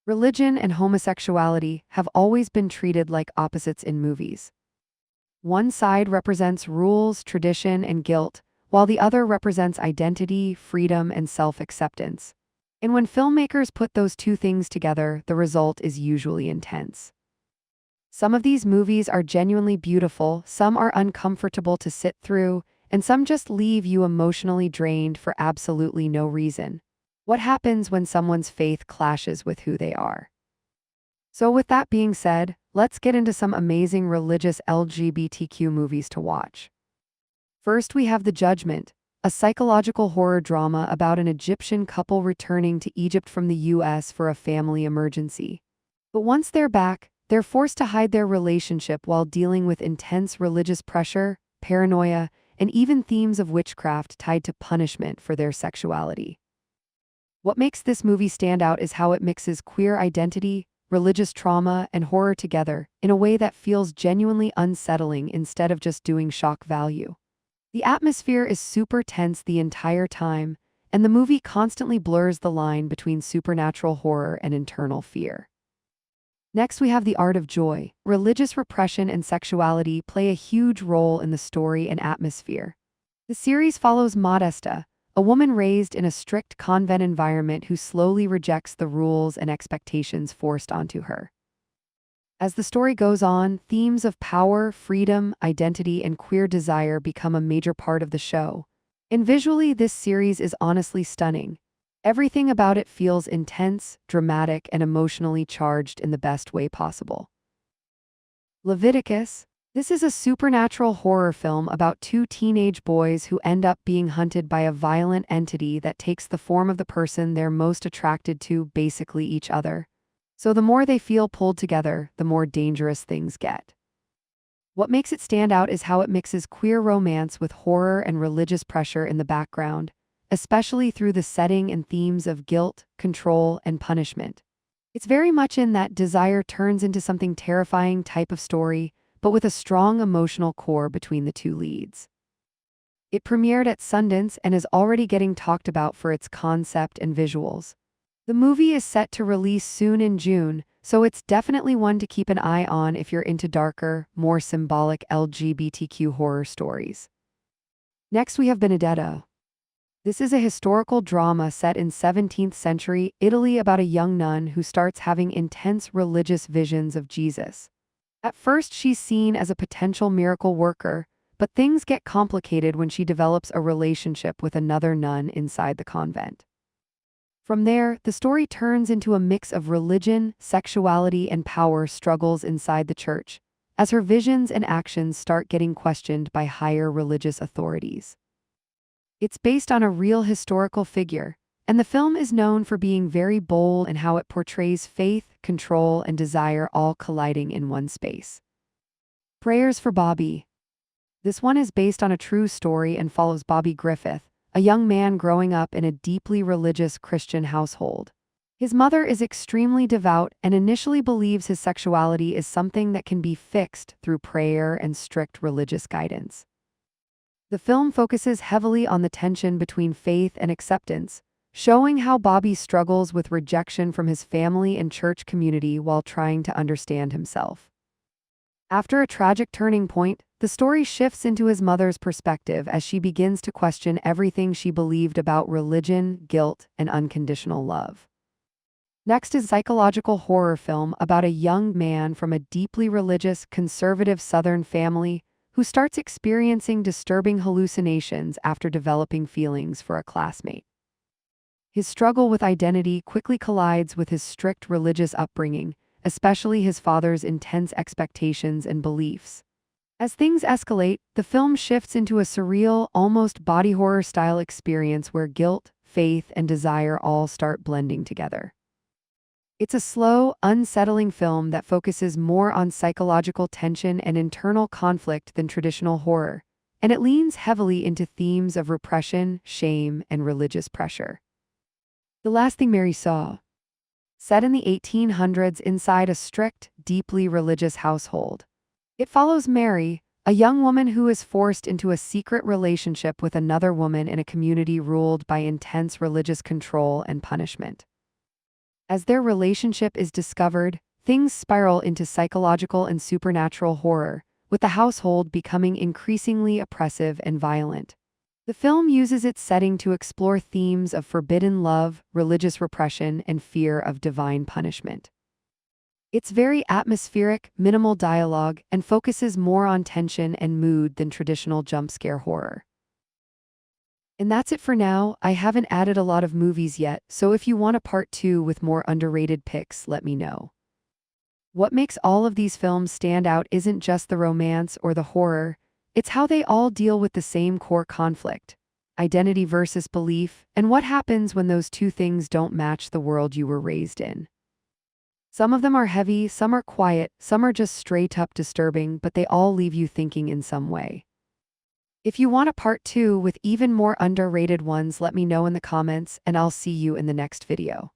Religion and homosexuality have always been treated like opposites in movies. One side represents rules, tradition, and guilt, while the other represents identity, freedom, and self-acceptance. And when filmmakers put those two things together, the result is usually intense. Some of these movies are genuinely beautiful, some are uncomfortable to sit through, and some just leave you emotionally drained for absolutely no reason. What happens when someone's faith clashes with who they are? So with that being said, let's get into some amazing religious LGBTQ movies to watch. First, we have The Judgment, a psychological horror drama about an Egyptian couple returning to Egypt from the US for a family emergency. But once they're back, they're forced to hide their relationship while dealing with intense religious pressure, paranoia, and even themes of witchcraft tied to punishment for their sexuality. What makes this movie stand out is how it mixes queer identity, religious trauma, and horror together in a way that feels genuinely unsettling instead of just doing shock value. The atmosphere is super tense the entire time, and the movie constantly blurs the line between supernatural horror and internal fear. Next, we have The Art of Joy. Religious repression and sexuality play a huge role in the story and atmosphere. The series follows Modesta, a woman raised in a strict convent environment who slowly rejects the rules and expectations forced onto her. As the story goes on, themes of power, freedom, identity, and queer desire become a major part of the show. And visually, this series is honestly stunning. Everything about it feels intense, dramatic, and emotionally charged in the best way possible. Leviticus. This is a supernatural horror film about two teenage boys who end up being hunted by a violent entity that takes the form of the person they're most attracted to, basically each other. So the more they feel pulled together, the more dangerous things get. What makes it stand out is how it mixes queer romance with horror and religious pressure in the background, especially through the setting and themes of guilt, control, and punishment. It's very much in that desire turns into something terrifying type of story, but with a strong emotional core between the two leads. It premiered at Sundance and is already getting talked about for its concept and visuals. The movie is set to release soon in June, so it's definitely one to keep an eye on if you're into darker, more symbolic LGBTQ horror stories. Next, we have Benedetta. This is a historical drama set in 17th century Italy about a young nun who starts having intense religious visions of Jesus. At first, she's seen as a potential miracle worker, but things get complicated when she develops a relationship with another nun inside the convent. From there, the story turns into a mix of religion, sexuality, and power struggles inside the church, as her visions and actions start getting questioned by higher religious authorities. It's based on a real historical figure, and the film is known for being very bold in how it portrays faith, control, and desire all colliding in one space. Prayers for Bobby. This one is based on a true story and follows Bobby Griffith, a young man growing up in a deeply religious Christian household. His mother is extremely devout and initially believes his sexuality is something that can be fixed through prayer and strict religious guidance. The film focuses heavily on the tension between faith and acceptance, showing how Bobby struggles with rejection from his family and church community while trying to understand himself. After a tragic turning point, the story shifts into his mother's perspective as she begins to question everything she believed about religion, guilt, and unconditional love. Next is a psychological horror film about a young man from a deeply religious, conservative Southern family who starts experiencing disturbing hallucinations after developing feelings for a classmate. His struggle with identity quickly collides with his strict religious upbringing, especially his father's intense expectations and beliefs. As things escalate, the film shifts into a surreal, almost body horror-style experience where guilt, faith, and desire all start blending together. It's a slow, unsettling film that focuses more on psychological tension and internal conflict than traditional horror, and it leans heavily into themes of repression, shame, and religious pressure. The Last Thing Mary Saw. Set in the 1800s inside a strict, deeply religious household. It follows Mary, a young woman who is forced into a secret relationship with another woman in a community ruled by intense religious control and punishment. As their relationship is discovered, things spiral into psychological and supernatural horror, with the household becoming increasingly oppressive and violent. The film uses its setting to explore themes of forbidden love, religious repression, and fear of divine punishment. It's very atmospheric, minimal dialogue, and focuses more on tension and mood than traditional jump scare horror. And that's it for now. I haven't added a lot of movies yet, so if you want a part 2 with more underrated picks, let me know. What makes all of these films stand out isn't just the romance or the horror, it's how they all deal with the same core conflict: identity versus belief, and what happens when those two things don't match the world you were raised in. Some of them are heavy, some are quiet, some are just straight up disturbing, but they all leave you thinking in some way. If you want a part 2 with even more underrated ones, let me know in the comments, and I'll see you in the next video.